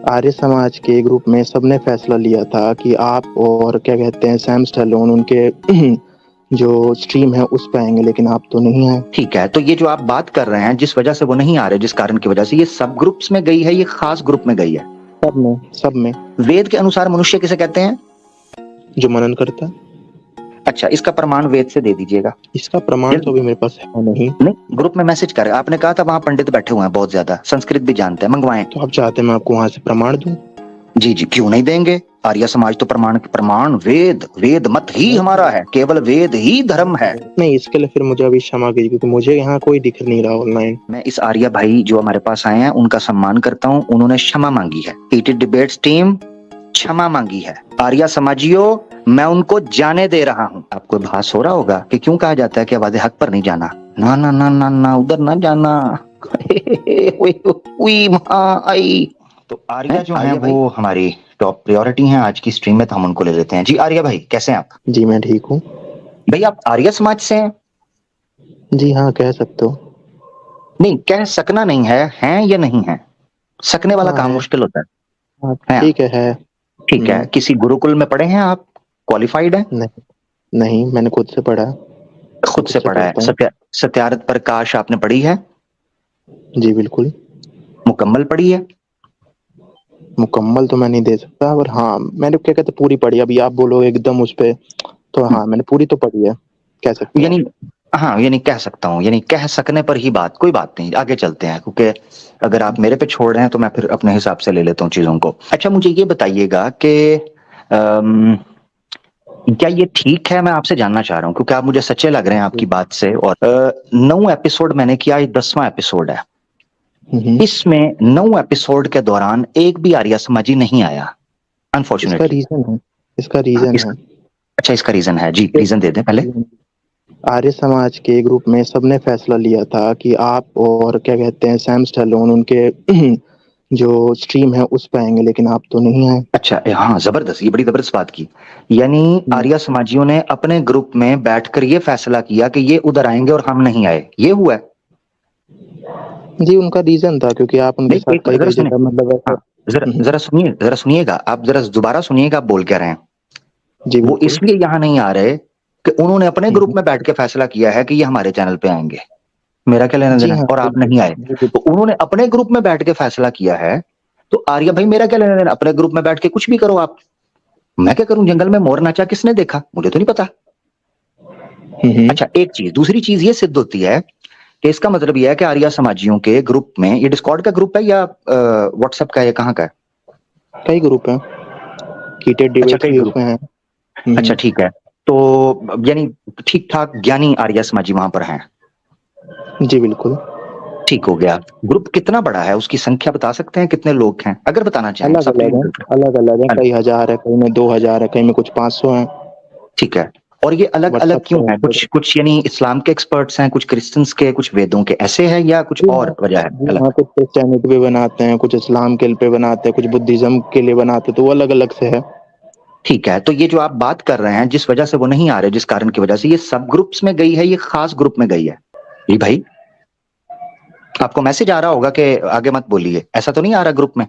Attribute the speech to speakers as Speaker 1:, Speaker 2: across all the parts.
Speaker 1: आर्य समाज के ग्रुप में सबने फैसला लिया था कि आप और क्या कहते हैं सैम स्टैलोन उनके जो स्ट्रीम है उस पे आएंगे, लेकिन आप तो नहीं आए।
Speaker 2: ठीक है, तो ये जो आप बात कर रहे हैं जिस वजह से वो नहीं आ रहे, जिस कारण की वजह से, ये सब ग्रुप्स में गई है, ये खास ग्रुप में गई है?
Speaker 1: सब में
Speaker 2: वेद के अनुसार मनुष्य किसे कहते हैं?
Speaker 1: जो मनन करता है।
Speaker 2: अच्छा, इसका प्रमाण वेद से दे दीजिएगा।
Speaker 1: इसका प्रमाण तो अभी मेरे पास है नहीं।
Speaker 2: ग्रुप में मैसेज कर, आपने कहा था वहां पंडित बैठे हुए हैं बहुत ज्यादा, संस्कृत भी जानते हैं, मंगवाएं।
Speaker 1: तो आप चाहते हैं मैं आपको वहां से प्रमाण दूं?
Speaker 2: जी जी, क्यों नहीं देंगे। आर्य समाज तो प्रमाण वेद मत ही हमारा है, केवल वेद ही धर्म है।
Speaker 1: नहीं, इसके लिए फिर मुझे अभी क्षमा कीजिए, क्योंकि मुझे यहाँ कोई दिख नहीं रहा ऑनलाइन।
Speaker 2: मैं इस आर्य भाई जो हमारे पास आए हैं उनका सम्मान करता हूँ, उन्होंने क्षमा मांगी है। हीटेड डिबेट्स टीम क्षमा मांगी है। आर्य समाजियों, मैं उनको जाने दे रहा हूँ। आपको भास हो रहा होगा कि क्यों कहा जाता है कि आवाज़े हक पर नहीं जाना। ना ना ना ना ना, उधर ना जाना। तो आर्या जो है वो हमारी टॉप प्रायोरिटी है आज की स्ट्रीम में, तो हम उनको ले लेते हैं। जी आर्या भाई, कैसे हैं आप?
Speaker 1: जी मैं ठीक हूँ।
Speaker 2: भाई आप आर्य समाज से हैं?
Speaker 1: जी हाँ, कह सकते हो।
Speaker 2: नहीं, कह सकना नहीं है, हैं या नहीं है? सकने वाला
Speaker 1: हाँ
Speaker 2: काम
Speaker 1: है।
Speaker 2: मुश्किल होता है।
Speaker 1: हाँ
Speaker 2: है
Speaker 1: ठीक है।
Speaker 2: ठीक है। किसी गुरुकुल में पढ़े हैं आप? क्वालिफाइड है?
Speaker 1: नहीं नहीं, मैंने खुद से पढ़ा है।
Speaker 2: खुद से पढ़ा है।
Speaker 1: पढ़ता हूँ।
Speaker 2: सत्यार्थ प्रकाश आपने पढ़ी है?
Speaker 1: जी बिल्कुल।
Speaker 2: मुकम्मल पढ़ी है?
Speaker 1: मुकम्मल तो मैं नहीं दे सकता, पर हाँ मैंने क्या कहते पूरी पढ़ी। अभी आप बोलो एकदम उस पे, तो हाँ मैंने पूरी तो पढ़ी है, कह सकते हो।
Speaker 2: यानी हाँ, यानी कह सकता हूँ, यानी कह सकने पर ही बात, कोई बात नहीं, आगे चलते हैं, क्योंकि अगर आप मेरे पे छोड़ रहे हैं तो मैं फिर अपने हिसाब से ले लेता हूँ चीजों को। अच्छा, मुझे ये बताइएगा कि क्या ये ठीक है? मैं आपसे जानना चाह रहा हूँ क्योंकि आप मुझे सच्चे लग रहे हैं आपकी बात से। और 9 एपिसोड मैंने किया, ये 10वां एपिसोड है। इसमें 9 एपिसोड के दौरान एक भी आर्य समाजी नहीं आया,
Speaker 1: इसका
Speaker 2: अनफॉर्चुनेटली।
Speaker 1: रीजन है। इसका रीजन है।
Speaker 2: अच्छा, इसका रीजन है? जी रीजन दे दें पहले।
Speaker 1: आर्य समाज के ग्रुप में सबने फैसला लिया था कि आप और क्या कहते हैं सैम स्टैलोन उनके जो स्ट्रीम है उस पे आएंगे, लेकिन आप तो नहीं आए।
Speaker 2: अच्छा, हाँ जबरदस्त, ये बड़ी जबरदस्त बात की। यानी आर्य समाजियों ने अपने ग्रुप में बैठकर ये फैसला किया कि ये उधर आएंगे और हम नहीं आए, ये हुआ है?
Speaker 1: जी उनका रीजन था, क्योंकि आप उनके साथ कई कई जगह मतलब
Speaker 2: जरा सुनिए, जरा सुनिएगा आप, जरा दोबारा सुनिएगा आप बोल क्या रहे हैं।
Speaker 1: जी
Speaker 2: वो इसलिए यहाँ नहीं आ रहे कि उन्होंने अपने ग्रुप में बैठ के फैसला किया है कि ये हमारे चैनल पे आएंगे, मेरा क्या लेना देना, और आप नहीं आए। तो उन्होंने अपने ग्रुप में बैठ के फैसला किया है, तो आर्य भाई मेरा क्या लेना देना, अपने ग्रुप में बैठ के कुछ भी करो आप, मैं क्या करूं? जंगल में मोर नाचा किसने देखा, मुझे तो नहीं पता। अच्छा, एक चीज, दूसरी चीज ये सिद्ध होती है कि इसका मतलब यह है कि आर्य समाजियों के ग्रुप में, ये डिस्कॉर्ड का ग्रुप है या व्हाट्सएप का है, कहाँ का है?
Speaker 1: कई ग्रुप है, हीटेड डिबेट्स भी उसमें है।
Speaker 2: अच्छा ठीक है, तो यानी ठीक ठाक ज्ञानी आर्य समाजी वहां पर हैं?
Speaker 1: जी बिल्कुल।
Speaker 2: ठीक हो गया। ग्रुप कितना बड़ा है, उसकी संख्या बता सकते हैं कितने लोग हैं, अगर बताना चाहें?
Speaker 1: अलग अलग है, कई हजार है, कई में 2000 है, कई में कुछ 500 है।
Speaker 2: ठीक है। और ये अलग अलग क्यों है? कुछ यानी इस्लाम के एक्सपर्ट्स हैं, कुछ क्रिश्चियंस के, कुछ वेदों के, ऐसे है या कुछ और वजह है अलग?
Speaker 1: कुछ क्रिश्चियनिटी पे बनाते हैं, कुछ इस्लाम के पे बनाते हैं, कुछ बुद्धिज्म के लिए बनाते हैं, तो वो अलग अलग से है।
Speaker 2: ठीक है, तो ये जो आप बात कर रहे हैं जिस वजह से वो नहीं आ रहे, जिस कारण की वजह से, ये सब ग्रुप्स में गई है, ये खास ग्रुप में गई है? जी भाई, आपको मैसेज आ रहा होगा कि आगे मत बोलिए, ऐसा तो नहीं आ रहा ग्रुप में?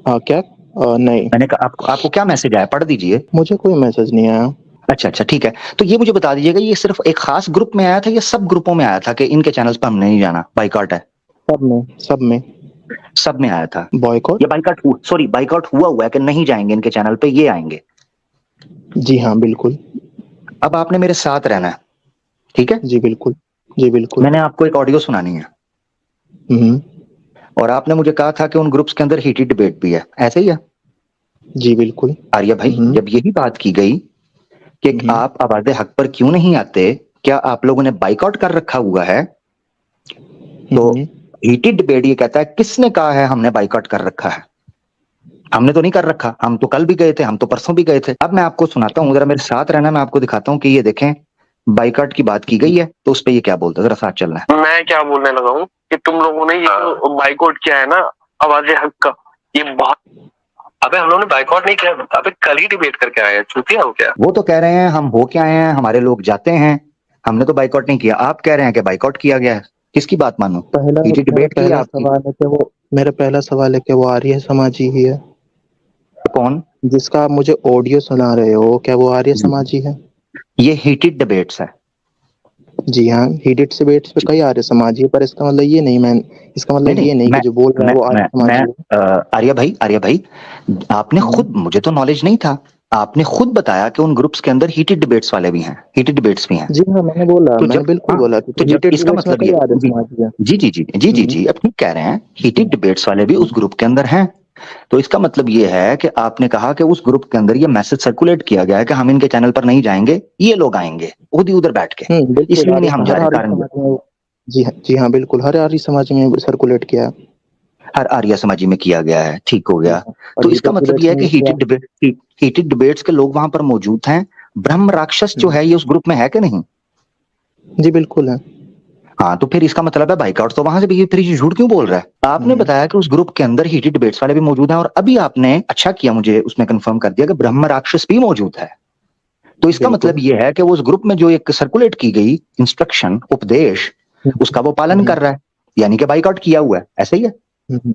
Speaker 1: क्या? नहीं,
Speaker 2: मैंने कहा आपको क्या मैसेज आया, पढ़ दीजिए।
Speaker 1: मुझे कोई मैसेज नहीं आया।
Speaker 2: अच्छा अच्छा ठीक है, तो ये मुझे बता दीजिएगा, ये सिर्फ एक खास ग्रुप में आया था या सब ग्रुपों में आया था कि इनके चैनल्स पर हमने नहीं जाना, बाइकआउट है? सब में आया था
Speaker 1: बॉयकॉट।
Speaker 2: ये बाइकआउट सॉरी बाइकआउट हुआ है कि नहीं जाएंगे इनके चैनल पे, ये आएंगे?
Speaker 1: जी हाँ बिल्कुल।
Speaker 2: अब आपने मेरे साथ रहना है, ठीक है?
Speaker 1: जी बिल्कुल। जी बिल्कुल।
Speaker 2: मैंने आपको एक ऑडियो सुनानी है और आपने मुझे कहा था कि उन ग्रुप्स के अंदर हीटेड डिबेट भी है, ऐसे ही है?
Speaker 1: जी बिल्कुल।
Speaker 2: आर्य भाई, जब यही बात की गई कि आप आवाज़े हक पर क्यों नहीं आते, क्या आप लोगों ने बाइकआउट कर रखा हुआ है? तो हीटेड डिबेट ये कहता है किसने कहा है हमने बाइकआउट कर रखा है? हमने तो नहीं कर रखा, हम तो कल भी गए थे, हम तो परसों भी गए थे। अब मैं आपको सुनाता हूँ, जरा मेरे साथ रहना, मैं आपको दिखाता हूँ कि ये देखें बाइकआउट की बात की गई है, तो उस पर ये क्या बोलता है, जरा साथ चलना है।
Speaker 3: मैं क्या बोलने लगा हूँ कि तुम लोगों ने ये जो बाइकआउट किया है ना आवाज़े हक का, ये बहुत, अबे हम लोगों ने बाइकआउट नहीं किया, अबे कल ही डिबेट करके आए हैं, चूतिया हो क्या?
Speaker 2: वो तो कह रहे हैं हम हो के आए हैं, हमारे लोग जाते हैं, हमने तो बाइकआउट नहीं किया। आप कह रहे हैं कि बाइकआउट किया गया है, किसकी बात मानो?
Speaker 1: पहला
Speaker 2: डिबेट की
Speaker 1: पहला
Speaker 2: आपकी?
Speaker 1: सवाल है कि वो मेरा पहला सवाल है, क्या वो आर्य समाजी ही है?
Speaker 2: कौन?
Speaker 1: जिसका आप मुझे ऑडियो सुना रहे हो, क्या वो आर्य समाजी है?
Speaker 2: ये हीटेड डिबेट्स है।
Speaker 1: जी हाँ, हीटेड डिबेट्स पे कई आर्य समाजी है, पर इसका मतलब ये नहीं, इसका मतलब
Speaker 2: नहीं
Speaker 1: ये नहीं कि
Speaker 2: मैं
Speaker 1: जो बोल रहा है वो आर्य
Speaker 2: मैं
Speaker 1: समाजी है।
Speaker 2: आर्या भाई आपने खुद, मुझे तो नॉलेज नहीं था, आपने खुद बताया कि उन ग्रुप्स के अंदर हीटेड डिबेट्स वाले भी हैं, हीटेड डिबेट्स भी हैं।
Speaker 1: जी हाँ, मैंने बोला,
Speaker 2: तो
Speaker 1: मैंने
Speaker 2: जब,
Speaker 1: बिल्कुल
Speaker 2: हाँ,
Speaker 1: बोला
Speaker 2: तो
Speaker 1: कि
Speaker 2: जब
Speaker 1: हीटेड
Speaker 2: इसका
Speaker 1: डिबेट्स में
Speaker 2: मतलब
Speaker 1: कई
Speaker 2: ये,
Speaker 1: आर्य
Speaker 2: जी
Speaker 1: समाजी है।
Speaker 2: जी जी जी जी जी जी, अब ठीक कह रहे हैं, हीटेड डिबेट्स वाले भी उस ग्रुप के अंदर हैं। तो इसका मतलब ये है कि आपने कहा कि उस ग्रुप के अंदर ये मैसेज सर्कुलेट किया गया है कि हम इनके चैनल पर नहीं जाएंगे, ये लोग आएंगे खुद ही उधर बैठ के,
Speaker 1: बिल्कुल,
Speaker 2: इसलिए नहीं हम जा
Speaker 1: हर
Speaker 2: रहे,
Speaker 1: आर्य
Speaker 2: कारण ये।
Speaker 1: समाज में, जी हाँ बिल्कुल, हर आर्य समाज में सर्कुलेट किया।
Speaker 2: हर आर्य समाजी में किया गया है, ठीक हो
Speaker 1: जी
Speaker 2: गया।
Speaker 1: हाँ, और
Speaker 2: तो इसका
Speaker 1: हीटेड
Speaker 2: मतलब
Speaker 1: डिबेट्स
Speaker 2: ये है
Speaker 1: में
Speaker 2: कि
Speaker 1: भी किया।
Speaker 2: हीटेड डिबेट्स के लोग वहां पर मौजूद हैं। ब्रह्म राक्षस जो
Speaker 1: हम्म,
Speaker 2: है ये उस ग्रुप में है कि नहीं?
Speaker 1: जी बिल्कुल है।
Speaker 2: हाँ, तो फिर इसका मतलब है बाइकआउट तो वहां से भी, ये फिर ये झूठ क्यों बोल रहा है? आपने
Speaker 1: हम्म,
Speaker 2: बताया कि उस ग्रुप के अंदर हीटेड डिबेट्स वाले भी मौजूद हैं, और अभी आपने अच्छा किया मुझे उसमें कंफर्म कर दिया कि ब्रह्म राक्षस भी मौजूद है। तो इसका मतलब
Speaker 1: बिल्कुल।
Speaker 2: ये है कि वो उस ग्रुप में जो एक सर्कुलेट की गई इंस्ट्रक्शन, उपदेश, उसका वो पालन
Speaker 1: हम्म,
Speaker 2: कर रहा है, यानी कि बाइकआउट किया हुआ है, ऐसा ही है।
Speaker 1: हम्म।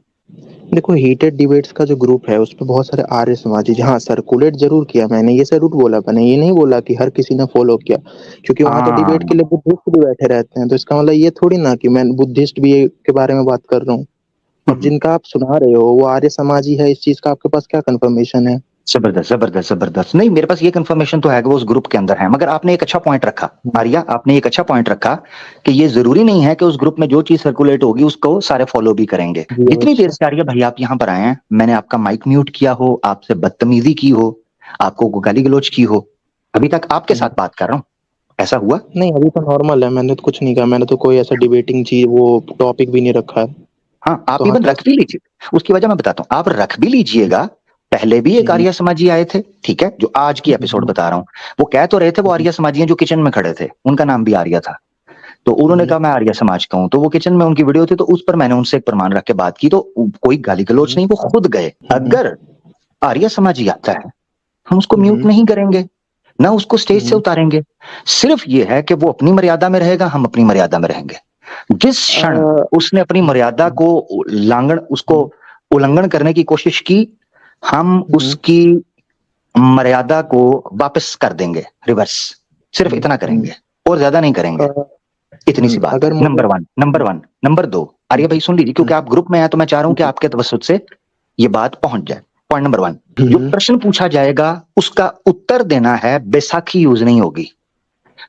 Speaker 1: देखो, हीटेड डिबेट्स का जो ग्रुप है उसपे बहुत सारे आर्य समाजी, जहाँ सर्कुलेट जरूर किया मैंने, ये जरूर बोला मैंने, ये नहीं बोला कि हर किसी ने फॉलो किया, क्योंकि वहां तो डिबेट के
Speaker 2: हाँ,
Speaker 1: लिए बुद्धिस्ट भी बैठे रहते हैं, तो इसका मतलब ये थोड़ी ना कि मैं बुद्धिस्ट भी के बारे में बात कर रहा हूँ। और जिनका आप सुना रहे हो वो आर्य समाजी है, इस चीज का आपके पास क्या कंफर्मेशन है?
Speaker 2: जबरदस्त जबरदस्त जबरदस्त। नहीं, मेरे पास ये कंफर्मेशन तो है कि वो उस ग्रुप के अंदर है, मगर आपने एक अच्छा पॉइंट रखा, आर्या, आपने एक अच्छा पॉइंट रखा कि ये जरूरी नहीं है कि उस ग्रुप में जो चीज सर्कुलेट होगी उसको सारे फॉलो भी करेंगे।
Speaker 1: जी
Speaker 2: जितनी देर
Speaker 1: अवश्य।
Speaker 2: से आर्या भाई आप यहाँ पर आए हैं, मैंने आपका माइक म्यूट किया हो, आपसे बदतमीजी की हो, आपको गाली गलौज की हो, अभी तक आपके साथ बात कर रहा हूँ, ऐसा हुआ?
Speaker 1: नहीं, अभी तो नॉर्मल है, मैंने तो कुछ नहीं कहा, मैंने तो कोई ऐसा डिबेटिंग चीज वो टॉपिक भी नहीं रखा है।
Speaker 2: हाँ, आप
Speaker 1: तो हाँ,
Speaker 2: इवन रख
Speaker 1: कैसे?
Speaker 2: भी लीजिए, उसकी वजह मैं बताता हूँ, आप रख भी लीजिएगा। पहले भी एक
Speaker 1: हम्म,
Speaker 2: आर्य समाजी आए थे, ठीक है, जो आज की एपिसोड
Speaker 1: हम्म,
Speaker 2: बता रहा हूँ, वो कह तो रहे थे वो
Speaker 1: हम्म,
Speaker 2: आर्य समाजी हैं जो किचन में खड़े थे, उनका नाम भी आर्य था। तो उन्होंने
Speaker 1: हम्म,
Speaker 2: कहा मैं आर्य समाज का हूं, तो वो किचन में उनकी वीडियो थी, तो उस पर मैंने उनसे एक प्रमाण रख के बात की, तो कोई गाली गलौज नहीं, वो खुद गए।
Speaker 1: हम्म,
Speaker 2: अगर आर्य समाजी आता है, हम उसको म्यूट
Speaker 1: हम्म,
Speaker 2: नहीं करेंगे, ना उसको स्टेज से
Speaker 1: हम्म।
Speaker 2: उतारेंगे, सिर्फ ये है कि वो अपनी मर्यादा में रहेगा, हम अपनी मर्यादा में रहेंगे। जिस क्षण
Speaker 1: आ,
Speaker 2: उसने अपनी मर्यादा को उसको उल्लंघन करने की कोशिश की, हम
Speaker 1: हम्म,
Speaker 2: उसकी मर्यादा को वापस कर देंगे, रिवर्स, सिर्फ इतना
Speaker 1: हम्म,
Speaker 2: करेंगे और ज्यादा नहीं करेंगे। इतनी सी बात है,
Speaker 1: अगर मुझे,
Speaker 2: number one, number one. Number दो, आर्य भाई सुन लीजिए, क्योंकि आप ग्रुप में हैं तो मैं चाह रहा हूं कि आपके तवज्जुह से ये बात पहुंच जाए। पॉइंट नंबर वन, जो प्रश्न पूछा जाएगा उसका उत्तर देना है, बैसाखी यूज नहीं होगी,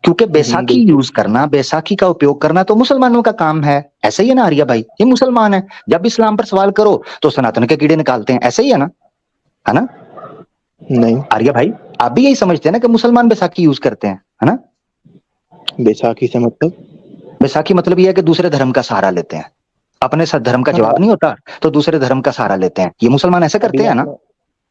Speaker 2: क्योंकि बैसाखी
Speaker 1: बिल्कुल।
Speaker 2: यूज करना, बैसाखी का उपयोग करना तो मुसलमानों का काम है, ऐसा ही है ना आर्य भाई? ये मुसलमान है, जब इस्लाम पर सवाल करो तो सनातन के कीड़े निकालते हैं, ऐसा ही है ना? है ना
Speaker 1: नहीं,
Speaker 2: आर्य भाई? आप भी यही समझते हैं ना कि मुसलमान बैसाखी यूज करते हैं, है ना?
Speaker 1: बैसाखी से मतलब?
Speaker 2: बैसाखी मतलब यह है कि दूसरे धर्म का सहारा लेते हैं, अपने धर्म का
Speaker 1: हाँ,
Speaker 2: जवाब नहीं होता तो दूसरे धर्म का सहारा लेते हैं, ये मुसलमान ऐसे
Speaker 1: अभी
Speaker 2: करते हैं ना?
Speaker 1: आपने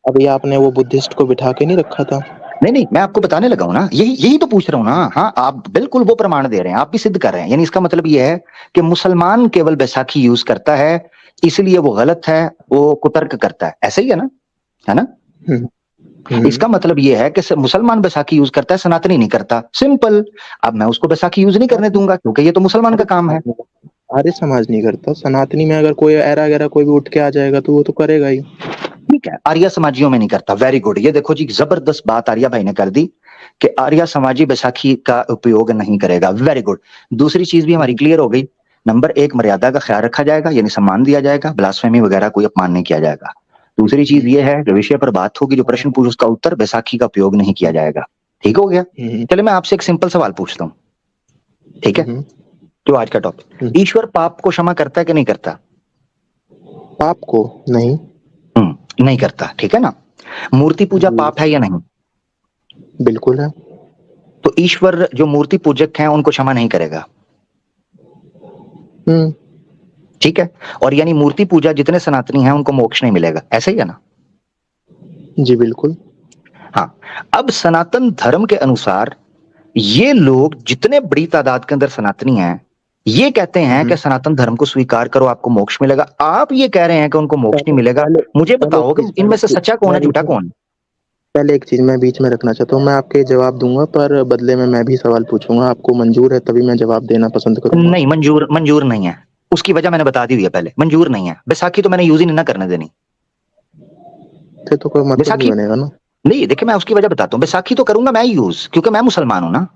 Speaker 1: अभी आपने वो बुद्धिस्ट को बिठा के नहीं रखा था?
Speaker 2: नहीं नहीं, मैं आपको बताने लगा हूं ना, यही यही तो पूछ रहा हूं ना। हाँ, आप बिल्कुल वो प्रमाण दे रहे हैं, आप भी सिद्ध कर रहे हैं, यानी इसका मतलब ये है कि मुसलमान केवल बैसाखी यूज करता है, इसलिए वो गलत है, वो कुतर्क करता है, ऐसे ही है ना? है ना?
Speaker 1: हम्म, हम्म,
Speaker 2: इसका मतलब ये है कि मुसलमान बैसाखी यूज करता है, सनातनी नहीं करता, सिंपल। अब मैं उसको बैसाखी यूज नहीं करने दूंगा क्योंकि ये तो मुसलमान का
Speaker 1: आर्य
Speaker 2: काम
Speaker 1: समाज
Speaker 2: है।
Speaker 1: नहीं आर्य समाज नहीं करता, सनातनी में अगर कोई एरा गैरा कोई भी उठ के आ जाएगा तो वो तो करेगा ही।
Speaker 2: ठीक है, आर्य समाजियों में नहीं करता, वेरी गुड। ये देखो जी, जबरदस्त बात आर्य भाई ने कर दी कि आर्य समाजी बैसाखी का उपयोग नहीं करेगा, वेरी गुड। दूसरी चीज भी हमारी क्लियर हो गई। नंबर एक, मर्यादा का ख्याल रखा जाएगा, यानी सम्मान दिया जाएगा, ब्लास्फेमी वगैरह कोई अपमान नहीं किया जाएगा। दूसरी चीज ये है कि विषय पर बात होगी, जो प्रश्न पूछ उसका उत्तर, बैसाखी का उपयोग नहीं किया जाएगा। ठीक हो गया?
Speaker 1: हम्म,
Speaker 2: चले मैं आपसे एक सिंपल सवाल पूछता हूँ, ठीक है,
Speaker 1: हम्म,
Speaker 2: जो आज का टॉपिक, ईश्वर पाप को क्षमा करता है कि नहीं करता?
Speaker 1: पाप को? नहीं।
Speaker 2: नहीं करता, ठीक है ना? मूर्ति पूजा
Speaker 1: जी,
Speaker 2: पाप है या नहीं?
Speaker 1: बिल्कुल है।
Speaker 2: तो ईश्वर जो मूर्ति पूजक हैं उनको क्षमा नहीं करेगा,
Speaker 1: हम्म,
Speaker 2: ठीक है? और यानी मूर्ति पूजा जितने सनातनी हैं उनको मोक्ष नहीं मिलेगा, ऐसे ही है ना?
Speaker 1: जी बिल्कुल।
Speaker 2: हाँ। अब सनातन धर्म के अनुसार ये लोग जितने बड़ी तादाद के अंदर सनातनी हैं, ये कहते हैं कि सनातन धर्म को स्वीकार करो आपको मोक्ष मिलेगा, आप ये कह रहे हैं कि उनको मोक्ष नहीं
Speaker 1: पहले
Speaker 2: मिलेगा।
Speaker 1: पहले
Speaker 2: मुझे
Speaker 1: पहले एक
Speaker 2: बताओ कि
Speaker 1: चीज
Speaker 2: इनमें से सच्चा कौन है, झूठा कौन?
Speaker 1: पहले एक चीज मैं बीच में रखना चाहता हूँ, मैं आपके जवाब दूंगा पर बदले में मैं भी सवाल पूछूंगा, आपको मंजूर है तभी मैं जवाब देना पसंद करूंगा।
Speaker 2: नहीं, मंजूर मंजूर नहीं है। उसकी वजह मैंने बता दी हुई है पहले, मंजूर नहीं है। बैसाखी तो मैंने यूज ही नहीं ना करने देनी,
Speaker 1: तो कोई मतलब नहीं बनेगा ना।
Speaker 2: नहीं देखिए मैं उसकी वजह बताता हूँ, बैसाखी तो करूंगा मैं यूज, क्योंकि मैं मुसलमान हूं ना,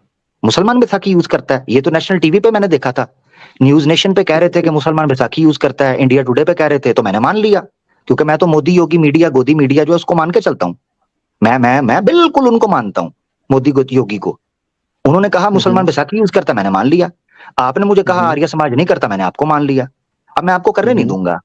Speaker 2: मुसलमान बैसाखी यूज करता है। ये तो नेशनल टीवी पे मैंने देखा था, न्यूज नेशन पे कह रहे थे कि मुसलमान बैसाखी यूज करता है, इंडिया टुडे पे कह रहे थे, तो मैंने मान लिया, क्योंकि मैं तो मोदी योगी मीडिया, गोदी मीडिया जो है उसको मान के चलता हूँ। मैं बिल्कुल उनको मानता हूँ, मोदी योगी को। उन्होंने कहा मुसलमान बैसाखी यूज करता, मैंने मान लिया। आपने मुझे कहा आर्य समाज नहीं करता, मैंने आपको मान लिया। अब मैं आपको करने नहीं दूंगा,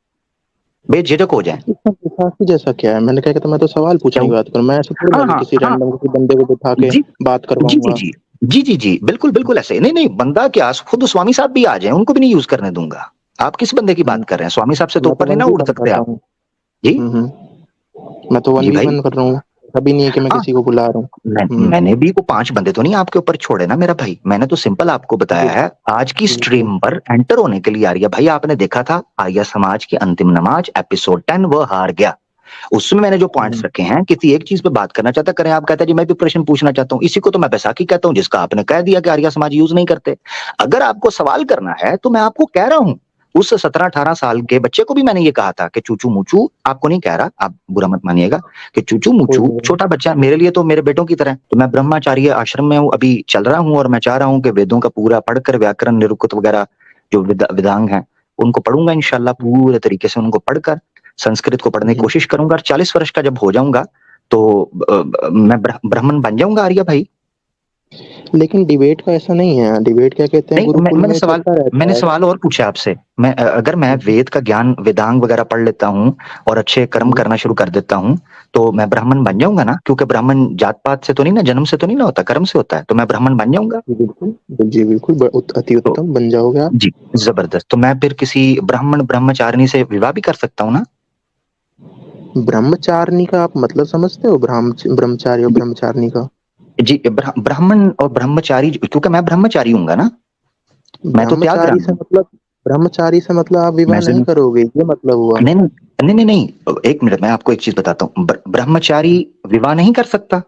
Speaker 2: बेझिझक हो जाए।
Speaker 1: बैसाखी जैसा क्या है? मैंने क्या कहता, मैं तो सवाल पूछने की बात करूं, मैं ऐसे थोड़ी
Speaker 2: हाँ
Speaker 1: ना कि
Speaker 2: हाँ
Speaker 1: किसी
Speaker 2: हाँ,
Speaker 1: रैंडम किसी बंदे को बिठा के
Speaker 2: जी
Speaker 1: बात
Speaker 2: जी जी
Speaker 1: करवाऊंगा।
Speaker 2: जी जी जी जी बिल्कुल बिल्कुल ऐसे नहीं नहीं, बंदा क्या, खुद स्वामी साहब भी आ जाए, उनको भी नहीं यूज करने दूंगा। आप किस बंदे की बात कर रहे हैं? स्वामी साहब से तो
Speaker 1: मैं तो
Speaker 2: ऊपर नहीं ना उड़
Speaker 1: 1v1 कर
Speaker 2: सकते
Speaker 1: रहा
Speaker 2: आप।
Speaker 1: हूँ।
Speaker 2: जी
Speaker 1: मैं तो
Speaker 2: जी भाई,
Speaker 1: 1v1 कर रहा हूँ, अभी नहीं है कि मैं
Speaker 2: हाँ
Speaker 1: किसी को बुला रहा हूँ।
Speaker 2: मैंने भी को 5 बंदे तो नहीं आपके ऊपर छोड़े ना मेरा भाई, मैंने तो सिंपल आपको बताया है। आज की स्ट्रीम पर एंटर होने के लिए आर्या भाई, आपने देखा था आर्या समाज की अंतिम नमाज एपिसोड 10, वह हार गया। उसमें मैंने जो पॉइंट्स रखे हैं, किसी एक चीज पे बात करना चाहता करें, आप कहता जी मैं भी प्रश्न पूछना चाहता हूँ, इसी को तो मैं बैसाखी कहता हूँ, जिसका आपने कह दिया कि आर्या समाज यूज नहीं करते। अगर आपको सवाल करना है तो मैं आपको कह रहा हूँ, उस 17-18 साल के बच्चे को भी मैंने ये कहा था कि चूचू मूचू, आपको नहीं कह रहा, आप बुरा मत मानिएगा, कि चूचू मूचू छोटा बच्चा मेरे लिए तो मेरे बेटों की तरह। तो मैं ब्रह्मचार्य आश्रम में हूँ, अभी चल रहा हूँ, और मैं चाह रहा हूँ कि वेदों का पूरा पढ़कर, व्याकरण निरुक्त वगैरह जो वेदांग है उनको पढ़ूंगा इंशाल्लाह, पूरे तरीके से उनको पढ़कर संस्कृत को पढ़ने की कोशिश करूंगा। और 40 वर्ष का जब हो जाऊंगा तो मैं ब्राह्मण बन जाऊंगा आर्या भाई।
Speaker 1: लेकिन डिबेट का ऐसा नहीं है, डिबेट क्या कहते हैं,
Speaker 2: नहीं
Speaker 1: गुरुकुल में चलता रहता
Speaker 2: मैंने
Speaker 1: है।
Speaker 2: सवाल और पूछा आपसे, मैं अगर मैं वेद का ज्ञान, वेदांग वगैरह पढ़ लेता हूँ और अच्छे कर्म करना शुरू कर देता हूँ, तो मैं ब्राह्मण बन जाऊंगा ना, क्योंकि ब्राह्मण जात पात से तो नहीं ना, जन्म से तो नहीं ना होता, कर्म से होता है, तो मैं ब्राह्मण बन जाऊंगा।
Speaker 1: बिल्कुल जी, बिल्कुल अति
Speaker 2: तो
Speaker 1: उत्तम बन जाओगे आप।
Speaker 2: जी जबरदस्त, तो मैं फिर किसी ब्राह्मण ब्रह्मचारिणी से विवाह भी कर सकता हूँ ना।
Speaker 1: ब्रह्मचारिणी का आप मतलब समझते हो? ब्रह्मचारी और ब्रह्मचारिणी का?
Speaker 2: जी ब्राह्मण और ब्रह्मचारी, क्योंकि मैं ब्रह्मचारी हूँ ना, मैं तो त्याग रहा
Speaker 1: ब्रह्मचारी से
Speaker 2: हूँ।
Speaker 1: मतलब, ब्रह्मचारी से मतलब आप विवाह
Speaker 2: मैं
Speaker 1: नहीं करोगे, ये मतलब हुआ?
Speaker 2: नहीं नहीं नहीं नहीं नहीं, एक मिनट, मैं आपको एक चीज बताता हूँ, ब्रह्मचारी विवाह नहीं कर सकता।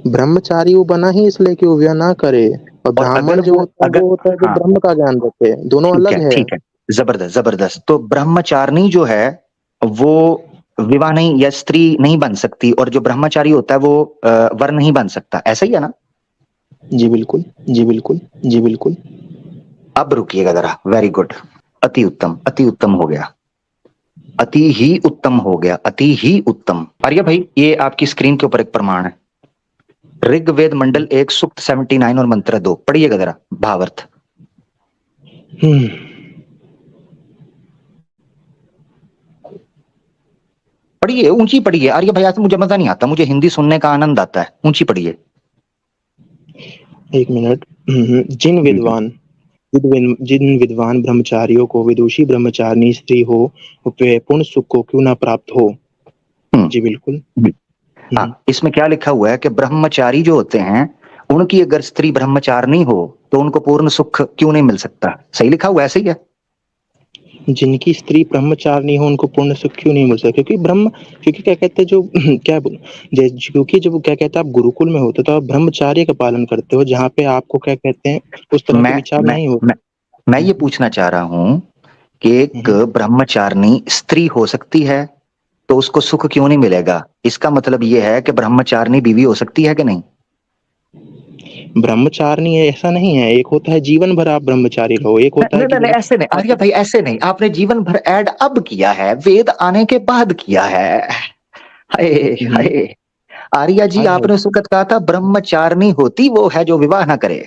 Speaker 1: ब्रह्मचारी वो बना ही इसलिए कि वो विवाह ना करे, और
Speaker 2: और अगर
Speaker 1: ब्राह्मण जो
Speaker 2: वो,
Speaker 1: होता है
Speaker 2: अगर,
Speaker 1: वो होता है जो
Speaker 2: हाँ
Speaker 1: ब्रह्म का ज्ञान रखे, दोनों अलग है।
Speaker 2: ठीक है, जबरदस्त जबरदस्त, तो ब्रह्मचारिणी जो है वो विवाह नहीं या स्त्री नहीं बन सकती, और जो ब्रह्मचारी होता है वो वर नहीं बन सकता, ऐसा ही है ना।
Speaker 1: जी बिल्कुल, जी बिल्कुल, जी बिल्कुल।
Speaker 2: अब रुकिएगा जरा, वेरी गुड, अति उत्तम हो गया, अति ही उत्तम हो गया, अति ही उत्तम। आर्या भाई ये आपकी स्क्रीन के ऊपर एक प्रमाण है, ऋग्वेद मंडल 1 सूक्त 79 और मंत्र 2, पढ़िएगा जरा भावार्थ। पढ़िए, ऊंची पढ़िए आर्य भैया, से मुझे मजा नहीं आता, मुझे हिंदी सुनने का आनंद आता है, ऊंची पढ़िए।
Speaker 1: एक मिनट। जिन विद्वान ब्रह्मचारियों को विदुषी ब्रह्मचारिणी स्त्री हो, वे पूर्ण सुख को क्यों ना प्राप्त हो। जी बिल्कुल।
Speaker 2: हाँ, इसमें क्या लिखा हुआ है कि ब्रह्मचारी जो होते हैं उनकी अगर स्त्री ब्रह्मचारिणी हो तो उनको पूर्ण सुख क्यों नहीं मिल सकता, सही लिखा हुआ है, ऐसे ही है।
Speaker 1: जिनकी स्त्री ब्रह्मचारिणी हो उनको पूर्ण सुख क्यों नहीं मिल सकता? क्योंकि क्या कहते हैं जो क्योंकि जब क्या कहते हैं आप गुरुकुल में होते तो आप ब्रह्मचार्य का पालन करते हो, जहाँ पे आपको क्या कहते हैं उस तरह के विचार नहीं होते।
Speaker 2: मैं ये पूछना चाह रहा हूँ कि एक ब्रह्मचारिणी स्त्री हो सकती है तो उसको सुख क्यों नहीं मिलेगा? इसका मतलब ये है कि ब्रह्मचारिणी बीवी हो सकती है कि नहीं?
Speaker 1: ब्रह्मचारिणी ऐसा नहीं है, एक होता है जीवन भर आप ब्रह्मचारी रहो, एक होता है
Speaker 2: नहीं
Speaker 1: कि
Speaker 2: नहीं नहीं,
Speaker 1: जब
Speaker 2: ऐसे नहीं आर्या भाई, ऐसे नहीं, आपने जीवन भर ऐड अब किया है, वेद आने के बाद किया है। हाय हाय आर्या जी, आपने उस वक्त कहा था ब्रह्मचारिणी होती वो है जो विवाह ना करे।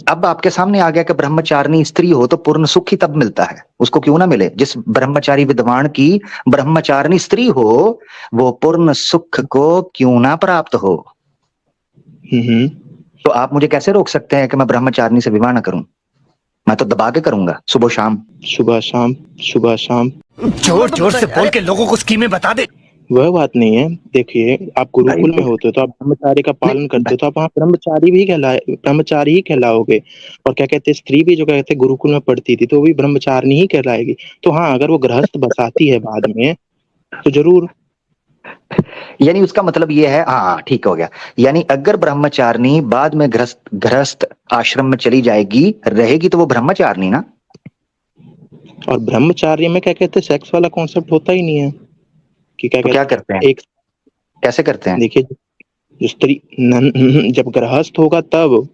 Speaker 2: अब आपके सामने आ गया कि ब्रह्मचारिणी स्त्री हो तो पूर्ण सुख ही तब मिलता है, उसको क्यों ना मिले? जिस ब्रह्मचारी विद्वान की ब्रह्मचारिणी स्त्री हो वो पूर्ण सुख को क्यों ना प्राप्त हो। तो आप मुझे कैसे रोक सकते हैं कि मैं ब्रह्मचारिणी से विवाह ना करूं? मैं तो दबा के करूंगा, सुबह शाम
Speaker 1: सुबह शाम, सुबह शाम।
Speaker 4: जोर जोर से बोल के लोगों को स्कीमें बता दे।
Speaker 1: वह बात नहीं है, देखिए आप गुरुकुल में होते हो तो आप ब्रह्मचारी का पालन करते हो तो आप वहाँ ब्रह्मचारी ही कहलाओगे। और क्या कहते हैं स्त्री भी जो कहते हैं गुरुकुल में पढ़ती थी तो वो भी ब्रह्मचारिणी ही कहलाएगी। तो हाँ, अगर वो गृहस्थ बसाती है बाद में तो जरूर।
Speaker 2: यानी उसका मतलब ये है, हाँ ठीक हो गया, यानी अगर ब्रह्मचारिणी बाद में गृहस्थ आश्रम में चली जाएगी, रहेगी तो वो ब्रह्मचारिणी ना।
Speaker 1: और ब्रह्मचार्य में क्या कहते हैं, सेक्स वाला कॉन्सेप्ट होता ही नहीं है कि क्या
Speaker 2: तो क्या
Speaker 1: कहते
Speaker 2: करते हैं,
Speaker 1: एक,
Speaker 2: कैसे करते हैं?
Speaker 1: देखिए जो स्त्री जब गृहस्थ होगा तब।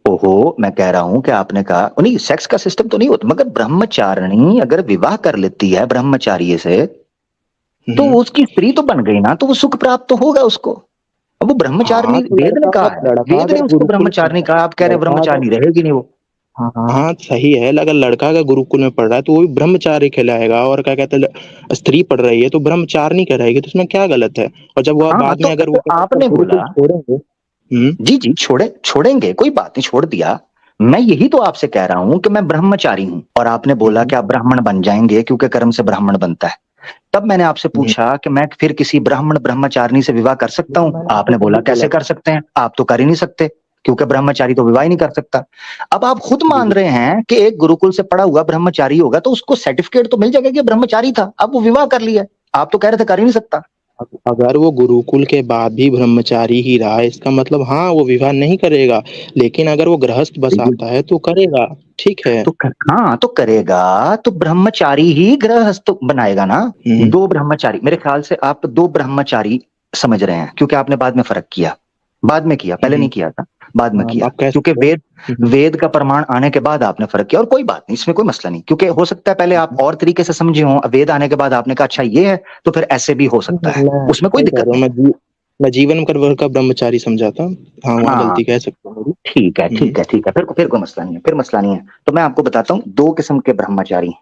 Speaker 2: ओहो, मैं कह रहा हूं कि आपने कहा नहीं सेक्स का सिस्टम तो नहीं होता, मगर ब्रह्मचारिणी अगर विवाह कर लेती है ब्रह्मचारी से तो उसकी स्त्री तो बन गई ना, तो वो सुख प्राप्त तो होगा उसको। अब वो
Speaker 1: हाँ
Speaker 2: ब्रह्मचारिणी,
Speaker 1: तो
Speaker 2: वेद ने कहा है,
Speaker 1: लड़का
Speaker 2: वेद ने
Speaker 1: अगर
Speaker 2: उसको
Speaker 1: गुरुकुल
Speaker 2: ब्रह्मचारिणी कहा, आप कह रहे हैं
Speaker 1: लड़का अगर,
Speaker 2: ब्रह्मचारिणी रहेगी नहीं वो।
Speaker 1: हाँ हाँ सही है, अगर लड़का अगर गुरुकुल में पढ़ रहा है तो वो भी ब्रह्मचारी कहलाएगा, और क्या कहते हैं स्त्री पढ़ रही है तो ब्रह्मचारिणी कहलाएगी, तो इसमें क्या गलत है? और जब वो
Speaker 2: हाँ
Speaker 1: बाद में अगर वो
Speaker 2: तो
Speaker 1: क्या कहते हैं
Speaker 2: आपने
Speaker 1: गुरुकुल
Speaker 2: बोला,
Speaker 1: छोड़ेंगे।
Speaker 2: जी जी छोड़ेंगे, कोई बात नहीं, छोड़ दिया। मैं यही तो आपसे कह रहा हूं कि मैं ब्रह्मचारी हूं, और आपने बोला कि आप ब्राह्मण बन जाएंगे क्योंकि कर्म से ब्राह्मण बनता है। तब मैंने आपसे पूछा कि मैं फिर किसी ब्राह्मण ब्रह्मचारिणी से विवाह कर सकता हूं,
Speaker 1: मैंने आपको
Speaker 2: आपने बोला
Speaker 1: तभी
Speaker 2: कैसे
Speaker 1: बोला
Speaker 2: कर सकते हैं, आप तो कर ही नहीं सकते क्योंकि ब्रह्मचारी तो विवाह ही नहीं कर सकता। अब आप खुद मान रहे हैं कि एक गुरुकुल से पढ़ा हुआ ब्रह्मचारी होगा तो उसको सर्टिफिकेट तो मिल जाएगा कि ब्रह्मचारी था, अब वो विवाह कर लिया, आप तो कह रहे थे कर ही नहीं सकता।
Speaker 1: अगर वो गुरुकुल के बाद भी ब्रह्मचारी ही रहा, इसका मतलब हाँ वो विवाह नहीं करेगा, लेकिन अगर वो गृहस्थ बस आता है तो करेगा, ठीक है।
Speaker 2: हाँ तो करेगा, तो ब्रह्मचारी ही गृहस्थ बनाएगा ना। दो ब्रह्मचारी, मेरे ख्याल से आप दो ब्रह्मचारी समझ रहे हैं, क्योंकि आपने बाद में फर्क किया, बाद में किया, पहले नहीं किया था, बाद में किया,
Speaker 1: आप कह
Speaker 2: क्योंकि
Speaker 1: सकते हो।
Speaker 2: वेद का प्रमाण आने के बाद आपने फर्क किया, और कोई बात नहीं, इसमें कोई मसला नहीं, क्योंकि हो सकता है पहले आप और तरीके से समझे हो, वेद आने के बाद आपने कहा अच्छा ये है, तो फिर ऐसे भी हो सकता है,
Speaker 1: मैं
Speaker 2: उसमें कोई
Speaker 1: सही कह
Speaker 2: दिक्कत
Speaker 1: रहा हूँ,
Speaker 2: नहीं।
Speaker 1: मैं जीवन कर का ब्रह्मचारी समझा था। हाँ वहाँ
Speaker 2: हाँ
Speaker 1: गलती कह सकते हो मेरी।
Speaker 2: ठीक है ठीक है ठीक है, फिर कोई मसला नहीं है, फिर मसला नहीं है। तो मैं आपको बताता हूँ, दो किस्म के ब्रह्मचारी,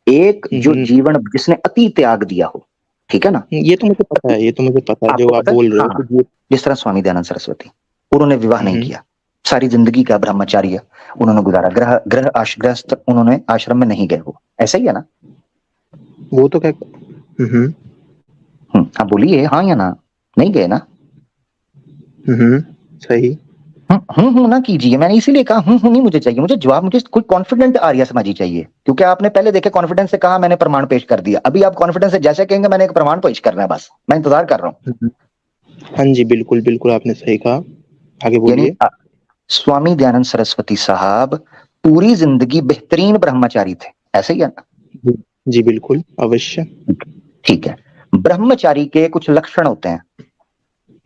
Speaker 2: एक जो जीवन जिसने अति त्याग दिया हो, ठीक है ना,
Speaker 1: ये तो मुझे पता है, ये तो मुझे पता है जो
Speaker 2: आपको
Speaker 1: आप
Speaker 2: पता है,
Speaker 1: बोल रहे हो
Speaker 2: हाँ,
Speaker 1: कि
Speaker 2: जिस तरह स्वामी दयानंद सरस्वती, उन्होंने विवाह नहीं
Speaker 1: हम्म,
Speaker 2: किया, सारी जिंदगी का ब्रह्मचार्य उन्होंने गुजारा, गृहस्थ उन्होंने आश्रम में नहीं गए, वो ऐसा ही है ना।
Speaker 1: वो तो क्या। हम्म
Speaker 2: आप बोलिए हाँ या ना, नहीं गए ना।
Speaker 1: सही।
Speaker 2: ना कीजिए, मैंने इसीलिए कहा नहीं मुझे चाहिए, मुझे जवाब, मुझे कोई कॉन्फिडेंट आर्या समाजी चाहिए, क्योंकि आपने पहले देखे कॉन्फिडेंस से कहा, मैंने प्रमाण पेश कर दिया, अभी आप कॉन्फिडेंस से जैसे कहेंगे मैंने एक प्रमाण पेश करना है, बस मैं इंतजार कर रहा हूँ।
Speaker 1: हाँ जी बिल्कुल बिल्कुल, आपने सही कहा, आगे
Speaker 2: यानी
Speaker 1: बोलिए।
Speaker 2: स्वामी दयानंद सरस्वती साहब पूरी जिंदगी बेहतरीन ब्रह्मचारी थे, ऐसे ही है ना।
Speaker 1: जी बिल्कुल अवश्य।
Speaker 2: ठीक है, ब्रह्मचारी के कुछ लक्षण होते हैं,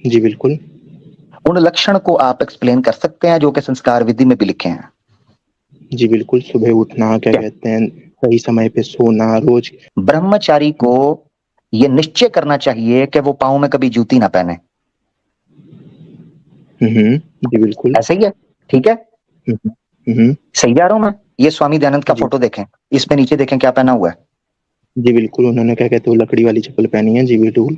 Speaker 1: जी बिल्कुल।
Speaker 2: उन लक्षण को आप एक्सप्लेन कर सकते हैं जो कि संस्कार विधि में भी लिखे हैं।
Speaker 1: जी बिल्कुल, सुबह उठना, क्या कहते हैं सही समय पे सोना, रोज।
Speaker 2: ब्रह्मचारी को यह निश्चय करना चाहिए कि वो पाँव में कभी जूती ना पहने,
Speaker 1: जी बिल्कुल।
Speaker 2: ऐसे ही है, ठीक है, सही जा रहा हूं मैं। ये स्वामी दयानंद का फोटो देखें, इसमें नीचे देखें क्या पहना हुआ है।
Speaker 1: जी बिल्कुल, उन्होंने क्या कहते हैं लकड़ी वाली चप्पल पहनी है, जी बिल्कुल।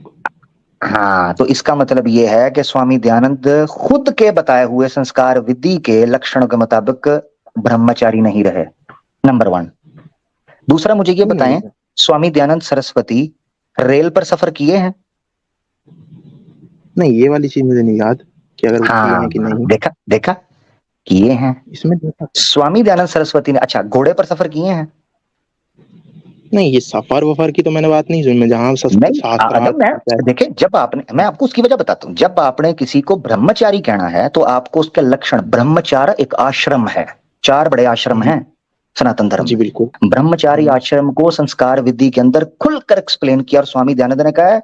Speaker 2: हाँ, तो इसका मतलब ये है कि स्वामी दयानंद खुद के बताए हुए संस्कार विधि के लक्षणों के मुताबिक ब्रह्मचारी नहीं रहे, नंबर 1। दूसरा मुझे ये बताएं, स्वामी दयानंद सरस्वती रेल पर सफर किए हैं?
Speaker 1: नहीं, ये वाली चीज मुझे नहीं याद कि अगर वो किए हैं कि नहीं।
Speaker 2: देखा किए हैं
Speaker 1: इसमें देखा
Speaker 2: स्वामी दयानंद सरस्वती ने। अच्छा, घोड़े पर सफर किए हैं?
Speaker 1: नहीं, ये सफर वफर की तो मैंने बात नहीं सुनी, मैं जहाँ शास्त्रार्थ।
Speaker 2: मैं देखिए, जब आपने, मैं आपको उसकी वजह बताता हूँ, जब आपने किसी को ब्रह्मचारी कहना है तो आपको उसके लक्षण, ब्रह्मचार एक आश्रम है, 4 बड़े आश्रम हैं सनातन धर्म
Speaker 1: जी
Speaker 2: में।
Speaker 1: बिल्कुल।
Speaker 2: ब्रह्मचारी आश्रम को संस्कार विधि के अंदर खुलकर एक्सप्लेन किया, और स्वामी दयानंद ने कहा है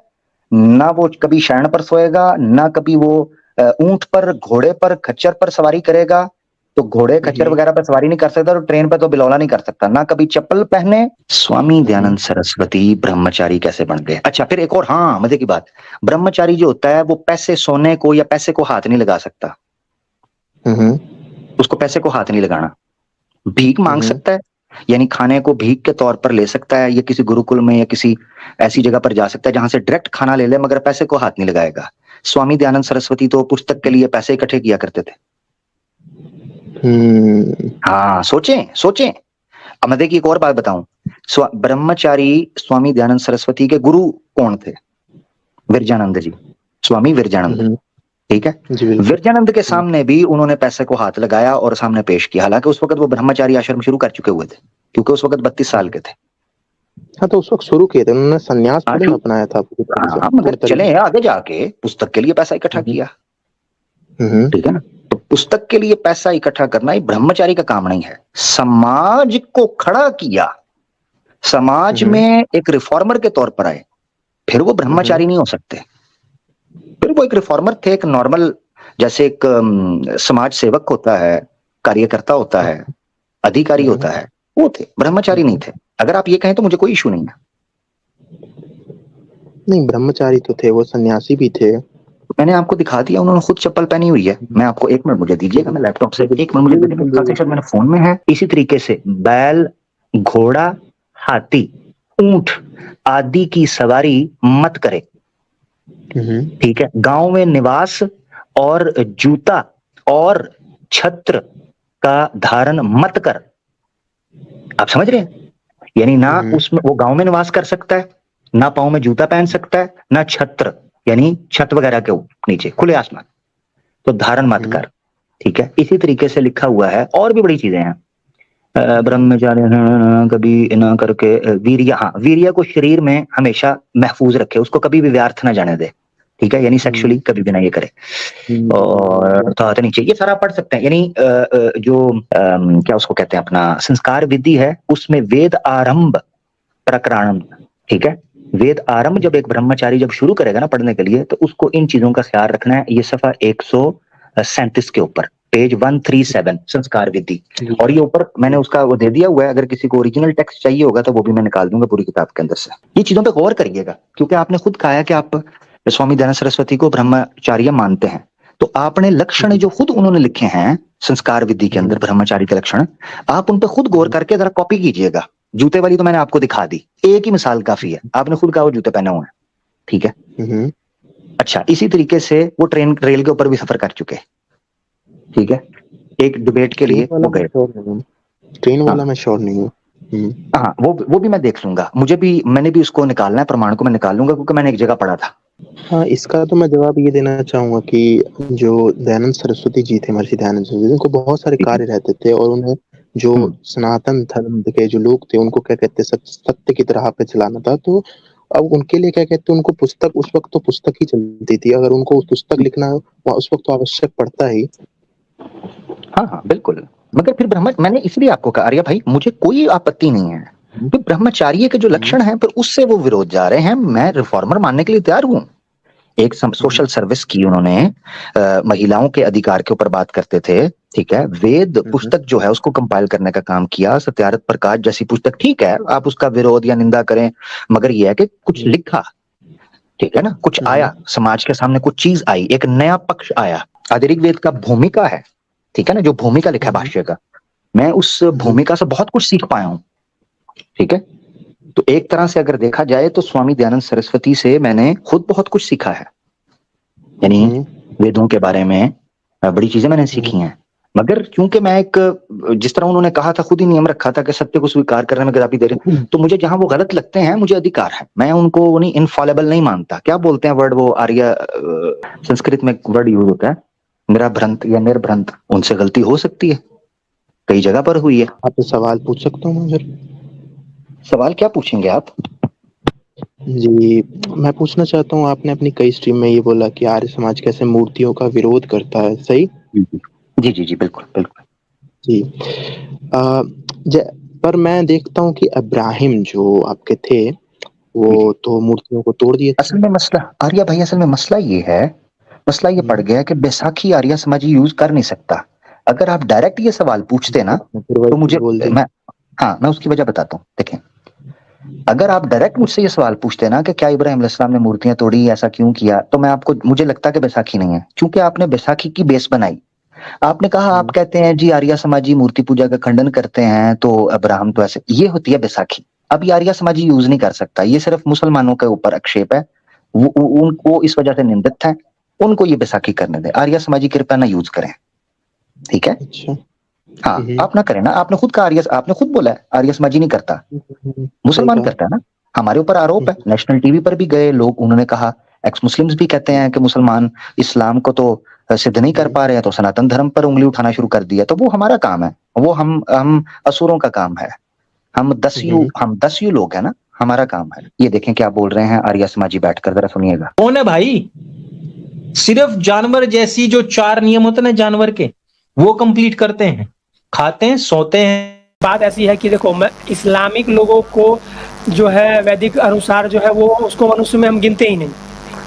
Speaker 2: ना वो कभी शयन पर सोएगा, ना कभी वो ऊंट पर, घोड़े पर, खच्चर पर सवारी करेगा, तो घोड़े खच्चर वगैरह पर सवारी नहीं कर सकता, और ट्रेन पर तो बिलौला नहीं कर सकता, ना कभी चप्पल पहने। स्वामी दयानंद सरस्वती ब्रह्मचारी कैसे बन गए? अच्छा, फिर एक और हाँ मजे की बात, ब्रह्मचारी जो होता है वो पैसे सोने को या पैसे को हाथ नहीं लगा सकता, उसको पैसे को हाथ नहीं लगाना, भीख मांग सकता है, यानी खाने को भीख के तौर पर ले सकता है, या किसी गुरुकुल में या किसी ऐसी जगह पर जा सकता है जहां से डायरेक्ट खाना ले ले, मगर पैसे को हाथ नहीं लगाएगा। स्वामी दयानंद सरस्वती तो पुस्तक के लिए पैसे इकट्ठे किया करते थे। हाँ, सोचें। अब मैं देखिए एक और बात बताऊं, ब्रह्मचारी स्वामी दयानंद सरस्वती के गुरु कौन थे? विरजानंद जी, स्वामी विरजानंद, ठीक है। विरजानंद के सामने भी उन्होंने पैसे को हाथ लगाया और सामने पेश किया, हालांकि उस वक्त वो ब्रह्मचारी आश्रम शुरू कर चुके हुए थे, क्योंकि उस वक्त 32 साल के थे।
Speaker 1: हाँ, तो उस वक्त शुरू किए थे उन्होंने, संन्यास थोड़ी अपनाया था पूरी तरह से।
Speaker 2: हाँ, मगर चले आगे जाके पुस्तक के लिए पैसा इकट्ठा किया, ठीक है ना। तो पुस्तक के लिए पैसा इकट्ठा करना ही ब्रह्मचारी का काम नहीं है। समाज को खड़ा किया, समाज में एक रिफॉर्मर के तौर पर आए, फिर वो ब्रह्मचारी नहीं हो सकते। फिर वो एक रिफॉर्मर थे, एक नॉर्मल, जैसे एक समाज सेवक होता है, कार्यकर्ता होता है, अधिकारी होता है, वो थे, ब्रह्मचारी नहीं थे। अगर आप ये कहें तो मुझे कोई इशू नहीं है।
Speaker 1: नहीं, ब्रह्मचारी तो थे, वो सन्यासी भी थे।
Speaker 2: मैंने आपको दिखा दिया, उन्होंने खुद चप्पल पहनी हुई है। मैं आपको 1 मिनट मुझे दीजिएगा, मैं लैपटॉप से 1 मिनट मुझे दीजिएगा, मेरे फोन में है। इसी तरीके से बैल, घोड़ा, हाथी, ऊंट आदि की सवारी मत करे, ठीक है। गांव में निवास और जूता और छत्र का धारण मत कर। आप समझ रहे हैं? यानी ना उसमें वो गांव में निवास कर सकता है, ना पांव में जूता पहन सकता है, ना छत्र यानी छत वगैरह के नीचे खुले आसमान, तो धारण मत कर, ठीक है। इसी तरीके से लिखा हुआ है, और भी बड़ी चीजें हैं। ब्रह्मचार्य कभी ना करके वीर्य, हाँ, वीर्य को शरीर में हमेशा महफूज रखे, उसको कभी भी व्यर्थ ना जाने दे, ठीक है। यानी सेक्सुअली कभी भी ना ये करे। और तो नीचे ये सारा पढ़ सकते हैं। यानी जो क्या उसको कहते हैं, अपना संस्कार विधि है, उसमें वेद आरंभ प्रकरण, ठीक है। वेद आरंभ जब एक ब्रह्मचारी जब शुरू करेगा ना पढ़ने के लिए, तो उसको इन चीजों का ख्याल रखना है। ये सफा 137 के ऊपर, पेज 137, संस्कार विधि। और ये ऊपर मैंने उसका वो दे दिया हुआ है, अगर किसी को ओरिजिनल टेक्स्ट चाहिए होगा तो वो भी मैं निकाल दूंगा पूरी किताब के अंदर से। ये चीजों पे गौर करिएगा, क्योंकि आपने खुद कहा है कि आप स्वामी दयानंद सरस्वती को ब्रह्मचार्य मानते हैं, तो आपने लक्षण जो खुद उन्होंने लिखे हैं संस्कार विधि के अंदर, ब्रह्मचारी के लक्षण, आप उन पे खुद गौर करके जरा कॉपी कीजिएगा। जूते वाली तो मैंने आपको दिखा दी, एक ही मिसाल काफी है, आपने खुद कहा वो जूते पहने हुए हैं, ठीक है। अच्छा, इसी तरीके से वो ट्रेन रेल के ऊपर भी सफर कर चुके, ठीक है। एक डिबेट के लिए वो गए,
Speaker 1: ट्रेन वाला मैं श्योर नहीं हूँ।
Speaker 2: हाँ, वो भी मैं देख लूंगा, मैंने भी उसको निकालना है, प्रमाण को मैं निकाल लूंगा, क्योंकि मैंने एक जगह पढ़ा था।
Speaker 1: हाँ, इसका तो मैं जवाब ये देना चाहूंगा कि जो दयानंद सरस्वती जी थे, महर्षि दयानंद सरस्वती, उनको बहुत सारे कार्य रहते थे, और उन्हें जो सनातन धर्म के जो लोग थे उनको क्या कहते हैं, सत्य की तरह पे चलाना था। तो अब उनके लिए क्या कहते हैं, उनको पुस्तक, उस वक्त तो पुस्तक ही चलती थी, अगर उनको पुस्तक लिखना उस वक्त तो आवश्यक पड़ता ही।
Speaker 2: हाँ, बिल्कुल। मगर फिर मैंने इसलिए आपको कहा आर्या भाई, मुझे कोई आपत्ति नहीं है, तो ब्रह्मचार्य के जो लक्षण हैं पर उससे वो विरोध जा रहे हैं, मैं रिफॉर्मर मानने के लिए तैयार हूं। एक सोशल सर्विस की उन्होंने, महिलाओं के अधिकार के ऊपर बात करते थे, ठीक है। वेद पुस्तक जो है उसको कंपाइल करने का काम किया, सत्यार्थ प्रकाश जैसी पुस्तक, ठीक है, आप उसका विरोध या निंदा करें, मगर यह है कि कुछ लिखा, ठीक है ना, कुछ आया समाज के सामने, कुछ चीज आई, एक नया पक्ष आया। आधुनिक वेद का भूमिका है, ठीक है ना, जो भूमिका लिखा है भाष्य का, मैं उस भूमिका से बहुत कुछ सीख पाया हूं, ठीक है। तो एक तरह से अगर देखा जाए तो स्वामी दयानंद सरस्वती से मैंने खुद बहुत कुछ सीखा है, यानी वेदों के बारे में बड़ी चीजें मैंने सीखी हैं। मगर क्योंकि मैं एक, जिस तरह उन्होंने कहा था, खुद ही नियम रखा था कि सत्य को स्वीकार करने में कदापि देर, तो मुझे जहां वो गलत लगते हैं मुझे अधिकार है, मैं उनको नहीं इनफॉलेबल नहीं मानता। क्या बोलते हैं वर्ड वो आर्य, संस्कृत में वर्ड यूज होता है निराभ्रंत या निर्भ्रंत, उनसे गलती हो सकती है, कई जगह पर हुई है।
Speaker 1: आप सवाल पूछ सकता हूँ मुझे?
Speaker 2: सवाल क्या पूछेंगे आप?
Speaker 1: जी, मैं पूछना चाहता हूँ, आपने अपनी कई स्ट्रीम में ये बोला कि आर्य समाज कैसे मूर्तियों का विरोध करता है, सही?
Speaker 2: जी जी जी, बिल्कुल बिल्कुल
Speaker 1: जी। पर मैं देखता हूँ कि इब्राहिम जो आपके थे, वो तो मूर्तियों को तोड़ दिए।
Speaker 2: असल में मसला आर्या भाई, असल में मसला ये है, मसला ये पड़ गया कि बैसाखी आर्य समाजी यूज कर नहीं सकता। अगर आप डायरेक्ट ये सवाल पूछते ना तो मुझे, मैं उसकी वजह बताता हूँ। देखें, अगर आप डायरेक्ट मुझसे ये सवाल पूछते ना कि क्या इब्राहिम अलैहिस्सलाम ने मूर्तियां तोड़ी, ऐसा क्यों किया, तो मुझे लगता कि बैसाखी नहीं है, क्योंकि आपने बैसाखी की बेस बनाई। आपने कहा, आप कहते हैं जी आर्य समाजी मूर्ति पूजा का खंडन करते हैं, तो अब्राहम तो ऐसे, ये होती है बैसाखी। अब ये आर्य समाजी यूज नहीं कर सकता, ये सिर्फ मुसलमानों के ऊपर आक्षेप है, उनको इस वजह से निंदित है, उनको ये बैसाखी करने दें, आर्य समाजी कृपया ना यूज करें, ठीक है।
Speaker 1: अच्छा।
Speaker 2: हाँ, आप ना करें ना, आपने खुद कहा, आपने खुद बोला है आर्य समाजी नहीं करता, मुसलमान करता है ना, हमारे ऊपर आरोप है। नेशनल टीवी पर भी गए लोग, उन्होंने कहा, एक्स मुस्लिम्स भी कहते हैं कि मुसलमान इस्लाम को तो सिद्ध नहीं कर पा रहे हैं, तो सनातन धर्म पर उंगली उठाना शुरू कर दिया। तो वो हमारा काम है, वो हम असुरों का काम है। हम 10 यू लोग हैं ना, हमारा काम है। ये देखें क्या बोल रहे हैं आर्य समाजी बैठकर, जरा सुनिएगा।
Speaker 5: कौन है भाई? सिर्फ जानवर जैसी जो 4 नियम होते हैं ना जानवर के, वो कंप्लीट करते हैं, खाते हैं, सोते हैं।
Speaker 6: बात ऐसी है कि देखो, मैं इस्लामिक लोगों को जो है वैदिक अनुसार जो है वो उसको मनुष्य में हम गिनते ही नहीं।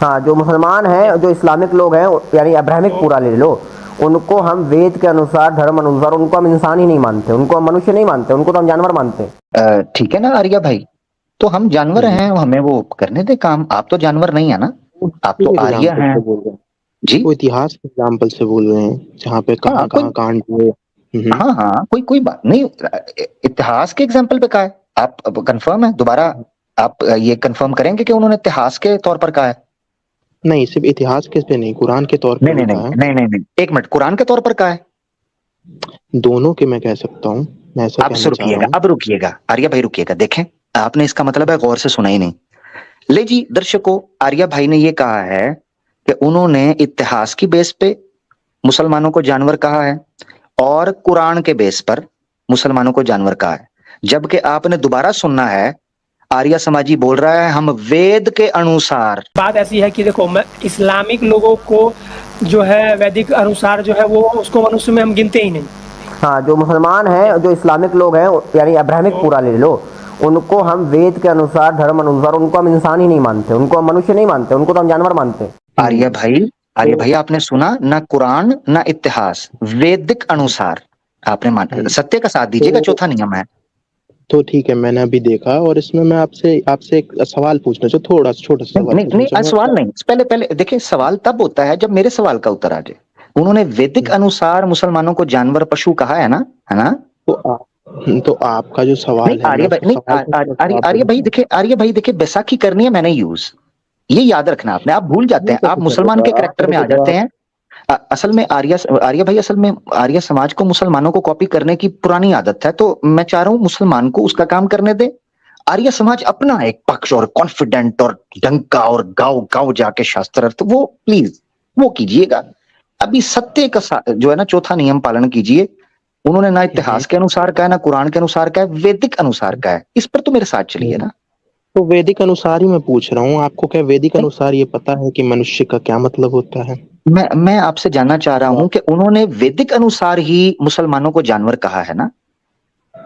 Speaker 7: हाँ, जो मुसलमान हैं, जो इस्लामिक लोग हैं, यानी अब्राहमिक पूरा ले लो, उनको हम वेद के अनुसार, धर्म अनुसार, उनको हम इंसान ही नहीं मानते, उनको हम मनुष्य नहीं मानते, उनको तो हम जानवर मानते हैं।
Speaker 2: ठीक है ना आर्य भाई, तो हम जानवर हैं, हमें वो करने दे काम। आप तो जानवर नहीं है ना, आप तो आर्य हैं जी।
Speaker 1: वो इतिहास के एग्जाम्पल से बोल रहे हैं जहाँ पे कहाँ कांड हुए।
Speaker 2: हाँ हाँ, कोई बात नहीं। इतिहास के एग्जाम्पल पे कहा है, आप कंफर्म है? दोबारा आप ये कंफर्म करेंगे कि उन्होंने इतिहास के तौर पर कहा है?
Speaker 1: नहीं, सिर्फ इतिहास के पे नहीं, कुरान के तौर पर
Speaker 2: नहीं, एक मिनट, कुरान के तौर पर कहा है?
Speaker 1: दोनों के मैं कह सकता हूँ।
Speaker 2: अब रुकिएगा आर्य भाई, रुकिएगा। देखें, आपने इसका मतलब है गौर से सुना ही नहीं। ले जी दर्शकों, आर्य भाई ने ये कहा है कि उन्होंने इतिहास की बेस पे मुसलमानों को जानवर कहा है और कुरान के बेस पर मुसलमानों को जानवर कहा है, जबकि आपने दोबारा सुनना है आर्य समाजी बोल रहा है हम वेद के अनुसार।
Speaker 6: बात ऐसी है कि देखो, मैं इस्लामिक लोगों को जो है वैदिक अनुसार जो है वो उसको मनुष्य में हम गिनते ही नहीं।
Speaker 7: हाँ, जो मुसलमान हैं, जो इस्लामिक लोग हैं, यानी अब्राहमिक पूरा ले लो, उनको हम वेद के अनुसार, धर्म अनुसार, उनको हम इंसान ही नहीं मानते, उनको हम मनुष्य नहीं मानते, उनको तो हम जानवर मानते हैं।
Speaker 2: आर्य भाई आपने सुना ना, कुरान ना इतिहास, वैदिक अनुसार आपने माना। सत्य का साथ दीजिएगा, चौथा नियम है।
Speaker 1: तो ठीक है, मैंने अभी देखा, और इसमें मैं आपसे एक सवाल पूछना चाहूँ, थोड़ा छोटा सा सवाल।
Speaker 2: नहीं, सवाल नहीं, पहले देखिए, सवाल तब होता है जब मेरे सवाल का उत्तर आ जाए। उन्होंने वैदिक अनुसार मुसलमानों को जानवर पशु कहा है ना, है ना?
Speaker 1: तो आपका जो सवाल है,
Speaker 2: आर्य भाई देखिए, बैसाखी करनी है मैंने यूज, ये याद रखना आपने। आप भूल जाते हैं, आप मुसलमान के कैरेक्टर में आ जाते हैं। असल में आर्य भाई, असल में आर्य समाज को मुसलमानों को कॉपी करने की पुरानी आदत है, तो मैं चाह रहा हूं मुसलमान को उसका काम करने दे। आर्य समाज अपना एक पक्ष और कॉन्फिडेंट और डंका और गांव जाके शास्त्र अर्थ, वो प्लीज वो कीजिएगा। अभी सत्य का जो है ना, चौथा नियम पालन कीजिए। उन्होंने ना इतिहास के अनुसार का है, ना कुरान के अनुसार का है, वैदिक अनुसार का है। इस पर तो मेरे साथ चलिए ना।
Speaker 1: तो वैदिक अनुसार ही मैं पूछ रहा हूँ, आपको क्या वैदिक अनुसार ये पता है कि मनुष्य का क्या मतलब होता है?
Speaker 2: मैं आपसे जानना चाह रहा हूँ कि उन्होंने वैदिक अनुसार ही मुसलमानों को जानवर कहा है ना?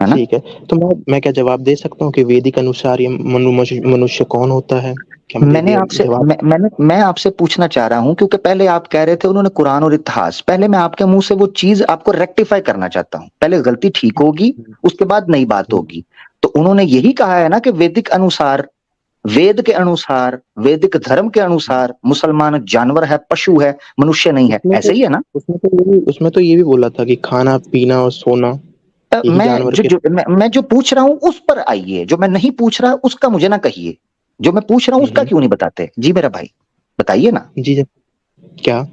Speaker 1: ठीक है, तो मैं क्या जवाब दे सकता हूँ कि वैदिक अनुसार ये मनुष्य कौन होता है?
Speaker 2: मैं आपसे पूछना चाह रहा हूं, क्योंकि पहले आप कह रहे थे उन्होंने कुरान और इतिहास, पहले मैं आपके मुंह से वो चीज आपको रेक्टिफाई करना चाहता हूं। पहले गलती ठीक होगी, उसके बाद नई बात होगी। तो उन्होंने यही कहा है ना कि वैदिक अनुसार, वेद के अनुसार, वैदिक धर्म के अनुसार मुसलमान जानवर है, पशु है, मनुष्य नहीं है, ऐसे ही है ना?
Speaker 1: उसमें तो ये भी बोला था कि खाना पीना और सोना।
Speaker 2: मैं जो पूछ रहा हूं उस पर आइए, जो मैं नहीं पूछ रहा उसका मुझे ना कहिए। जो मैं पूछ रहा हूं उसका क्यों नहीं बताते? जी मेरा भाई बताइए ना।
Speaker 1: जी क्या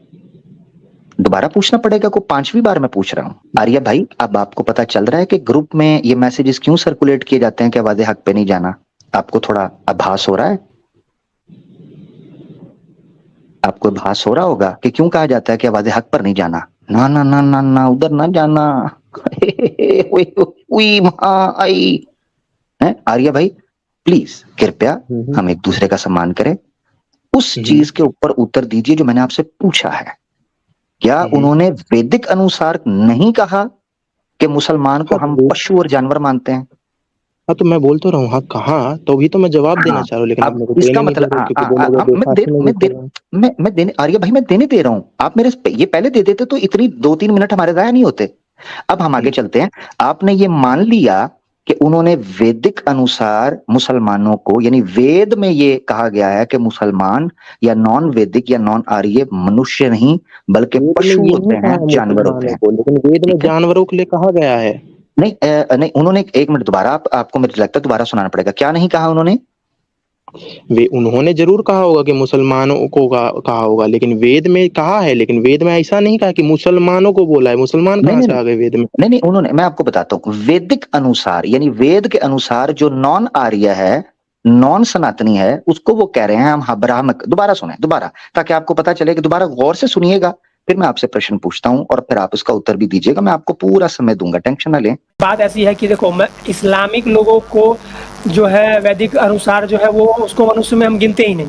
Speaker 2: दोबारा पूछना पड़ेगा? को 5वीं बार मैं पूछ रहा हूँ। आर्य भाई, अब आपको पता चल रहा है कि ग्रुप में ये मैसेजेस क्यों सर्कुलेट किए जाते हैं कि वादे हक पे नहीं जाना? आपको थोड़ा आभास हो रहा है? आपको आभास हो रहा होगा कि क्यों कहा जाता है कि वादे हक पर नहीं जाना? ना ना ना ना ना, उधर ना जाना। आर्य भाई प्लीज कृपया हम एक दूसरे का सम्मान करें। उस चीज के ऊपर उत्तर दीजिए जो मैंने आपसे पूछा है। क्या उन्होंने वैदिक अनुसार नहीं कहा कि मुसलमान को हम पशु और जानवर मानते हैं?
Speaker 1: हाँ, तो मैं बोल तो रहा हूँ, हाँ कहा, तो भी तो मैं जवाब देना चाह रहा हूँ, लेकिन
Speaker 2: इसका मतलब मैं देने, आर्य भाई मैं देने दे रहा हूँ, आप मेरे ये पहले दे देते तो इतनी 2-3 मिनट हमारे जाया नहीं होते। अब हम आगे चलते हैं। आपने ये मान लिया कि उन्होंने वैदिक अनुसार मुसलमानों को, यानी वेद में ये कहा गया है कि मुसलमान या नॉन वैदिक या नॉन आर्य मनुष्य नहीं बल्कि पशु होते हैं, जानवर होते हैं।
Speaker 1: लेकिन वेद में जानवरों के लिए कहा गया है।
Speaker 2: नहीं, उन्होंने, एक मिनट, दोबारा आपको मुझे लगता है दोबारा सुनाना पड़ेगा। क्या नहीं कहा उन्होंने?
Speaker 1: उन्होंने जरूर कहा होगा कि मुसलमानों को कहा होगा, लेकिन वेद में कहा है, लेकिन वेद में ऐसा नहीं कहा कि मुसलमानों को बोला है। मुसलमान कहाँ से आ गए वेद में?
Speaker 2: नहीं, उन्होंने, मैं आपको बताता हूँ, वैदिक अनुसार यानी वेद के अनुसार जो नॉन आर्य है, नॉन सनातनी है, उसको वो कह रहे हैं हम ब्राह्मण। दोबारा सुने, दोबारा, ताकि आपको पता चले कि दोबारा गौर से सुनिएगा, फिर मैं आपसे प्रश्न पूछता हूं और फिर आप उसका उत्तर भी दीजिएगा। मैं आपको पूरा समय दूंगा, टेंशन ना लें।
Speaker 6: बात ऐसी है कि देखो, मैं इस्लामिक लोगों को जो है वैदिक अनुसार जो है वो उसको मनुष्य में हम गिनते ही नहीं।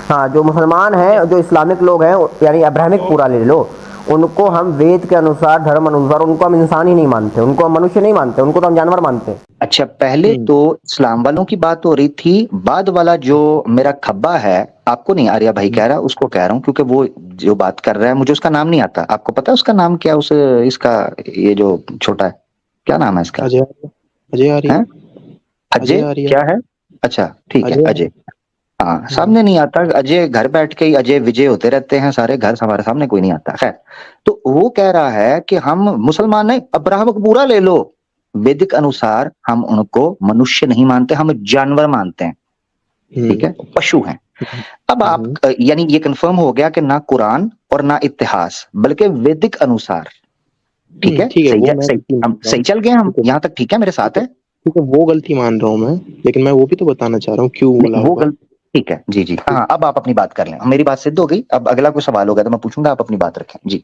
Speaker 7: हाँ, जो मुसलमान हैं, जो इस्लामिक लोग हैं, यानी अब्राहमिक पूरा ले लो, उनको हम वेद के अनुसार, धर्म अनुसार, उनको हम इंसान ही नहीं मानते, उनको हम मनुष्य नहीं मानते, उनको तो हम जानवर मानते हैं।
Speaker 2: अच्छा, पहले तो इस्लाम वालों की बात हो रही थी, बाद वाला जो मेरा खब्बा है, आपको नहीं आर्या भाई कह रहा, उसको कह रहा हूँ, क्योंकि वो जो बात कर रहा है मुझे उसका नाम नहीं आता। आपको पता है उसका नाम क्या? उस इसका ये जो छोटा है, क्या नाम है इसका?
Speaker 1: अजय आर्य।
Speaker 2: अजय क्या है? अच्छा ठीक है, अजय। हाँ, सामने नहीं आता अजय, घर बैठ के ही अजय विजय होते रहते हैं सारे, घर हमारे सामने कोई नहीं आता। खैर, तो वो कह रहा है कि हम मुसलमान नहीं, अब्राहमिक पूरा ले लो, वैदिक अनुसार हम उनको मनुष्य नहीं मानते, हम जानवर मानते हैं, ठीक है, पशु हैं। अब आप यानी ये कंफर्म हो गया कि ना कुरान और ना इतिहास, बल्कि वैदिक अनुसार, ठीक है, सही चल गए हम यहाँ तक, ठीक है, मेरे साथ है?
Speaker 1: ठीक है, वो गलती मान रहा हूँ मैं, लेकिन मैं वो भी तो बताना चाह रहा हूँ क्यों बोला
Speaker 2: वो गलती। ठीक है जी जी, हाँ, अब आप अपनी बात कर लें, मेरी बात सिद्ध हो गई। अब अगला कोई सवाल होगा तो मैं पूछूंगा, आप अपनी बात रखें जी।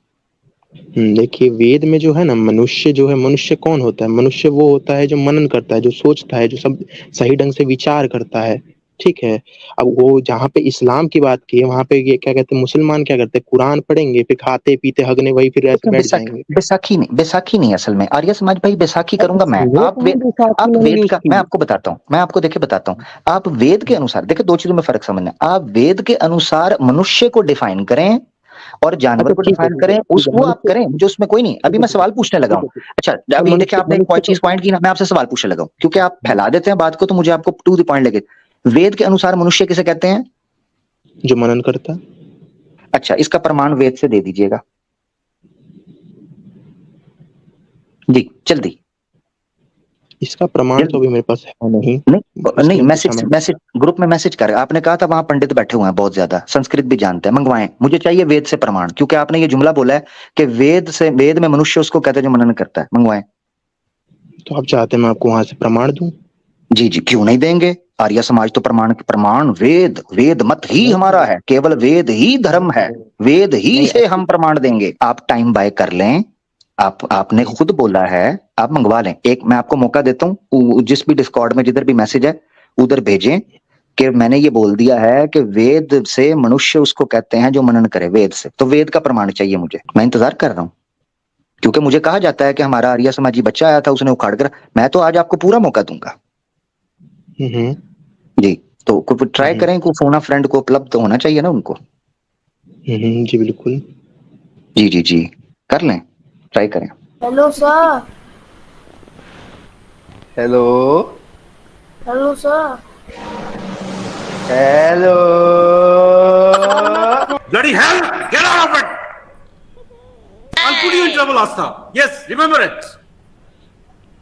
Speaker 1: देखिए, वेद में जो है ना, मनुष्य जो है, मनुष्य कौन होता है? मनुष्य वो होता है जो मनन करता है, जो सोचता है, जो सब सही ढंग से विचार करता है, ठीक है। अब वो जहाँ पे इस्लाम की बात की है, वहां पे ये क्या कहते हैं, मुसलमान क्या करते हैं, कुरान पढ़ेंगे, फिर खाते पीते हगने वही फिर ऐसे बैठ जाएंगे।
Speaker 2: बैसाखी नहीं असल में, आर्य समाज भाई, बैसाखी करूंगा मैं। आप वेद का, मैं आपको बताता हूँ, मैं आपको देखिए बताता हूँ, आप वेद के अनुसार देखिए, दो चीजों में फर्क समझना। आप वेद के अनुसार मनुष्य को डिफाइन करें और जानवर को डिफाइन करें, उसको आप करें, मुझे उसमें कोई नहीं। अभी मैं सवाल पूछने लगा हूँ। अच्छा, अभी देखिए, आपने एक चीज पॉइंट की ना, मैं आपसे सवाल पूछने लगा हूँ, क्योंकि आप फैला देते हैं बात को, तो मुझे आपको टू द पॉइंट लगे। वेद के अनुसार मनुष्य किसे कहते हैं?
Speaker 1: जो मनन करता है।
Speaker 2: अच्छा, इसका प्रमाण वेद से दे दीजिएगा जी, जल्दी।
Speaker 1: इसका प्रमाण तो अभी मेरे पास है
Speaker 2: नहीं, मैसेज ग्रुप में मैसेज कर, आपने कहा था वहां पंडित बैठे हुए हैं बहुत ज्यादा, संस्कृत भी जानते हैं, मंगवाएं, मुझे चाहिए वेद से प्रमाण, क्योंकि आपने ये जुमला बोला है कि वेद में मनुष्य उसको कहते हैं जो मनन करता है, मंगवाएं।
Speaker 1: तो आप चाहते हैं मैं आपको वहां से प्रमाण दूं?
Speaker 2: जी जी, क्यों नहीं देंगे? आर्य समाज तो प्रमाण वेद मत ही हमारा है, केवल वेद ही धर्म है, वेद ही से हम प्रमाण देंगे। आप टाइम बाय कर लें, आपने खुद बोला है, आप मंगवा लें। एक मैं आपको मौका देता हूँ, जिस भी डिस्कॉर्ड में जिधर भी मैसेज है उधर भेजें कि मैंने ये बोल दिया है कि वेद से मनुष्य उसको कहते हैं जो मनन करे वेद से, तो वेद का प्रमाण चाहिए मुझे। मैं इंतजार कर रहा हूँ, क्योंकि मुझे कहा जाता है कि हमारा आर्य समाजी बच्चा आया था, उसने उखाड़ कर, मैं तो आज आपको पूरा मौका दूंगा जी। तो कोई ट्राई करें, कोई फोन फ्रेंड को उपलब्ध होना चाहिए ना उनको।
Speaker 1: जी बिल्कुल,
Speaker 2: जी जी जी, कर लें, ट्राई करें।
Speaker 8: Hello sir.
Speaker 9: Hello
Speaker 8: hello sir.
Speaker 9: Hello.
Speaker 4: Bloody hell! Get out of it! I'll put you in trouble, Asta. Yes, remember it.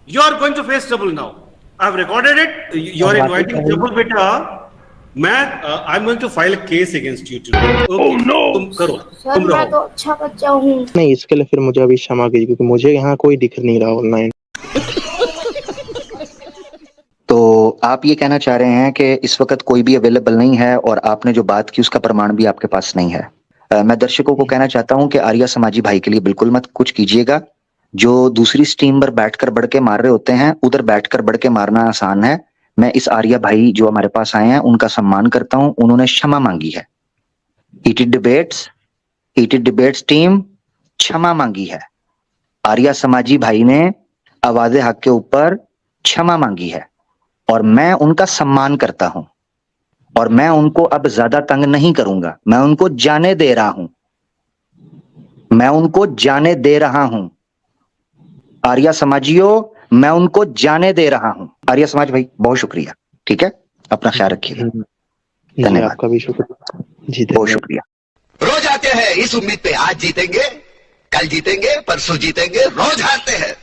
Speaker 4: You are going to face trouble now. I've recorded it. You are inviting trouble, beta. I'm going to file a case against you today. Okay. Oh no! तुम करो,
Speaker 8: sir
Speaker 4: तुम
Speaker 8: मैं
Speaker 4: रहो।
Speaker 8: तो अच्छा बच्चा हूँ।
Speaker 1: नहीं, इसके लिए फिर मुझे अभी क्षमा कीजिए, क्योंकि मुझे यहाँ कोई दिख नहीं रहा ऑनलाइन।
Speaker 2: तो आप ये कहना चाह रहे हैं कि इस वक्त कोई भी अवेलेबल नहीं है, और आपने जो बात की उसका प्रमाण भी आपके पास नहीं है। मैं दर्शकों को कहना चाहता हूं कि आर्य समाजी भाई के लिए बिल्कुल मत कुछ कीजिएगा। जो दूसरी स्ट्रीम पर बैठकर बढ़ के मार रहे होते हैं, उधर बैठकर बढ़ के मारना आसान है। मैं इस आर्य भाई जो हमारे पास आए हैं उनका सम्मान करता हूं, उन्होंने क्षमा मांगी है। हीटेड डिबेट्स टीम क्षमा मांगी है। आर्य समाजी भाई ने आवाज़े हक के ऊपर क्षमा मांगी है, और मैं उनका सम्मान करता हूं, और मैं उनको अब ज्यादा तंग नहीं करूंगा। मैं उनको जाने दे रहा हूं, आर्य समाजियों, मैं उनको जाने दे रहा हूं। आर्य समाज भाई बहुत शुक्रिया, ठीक है, अपना ख्याल रखिएगा, धन्यवाद।
Speaker 1: आपका भी शुक्रिया जी,
Speaker 2: बहुत शुक्रिया।
Speaker 10: रोज आते हैं इस उम्मीद पे, आज जीतेंगे, कल जीतेंगे, परसों जीतेंगे, रोज हारते हैं।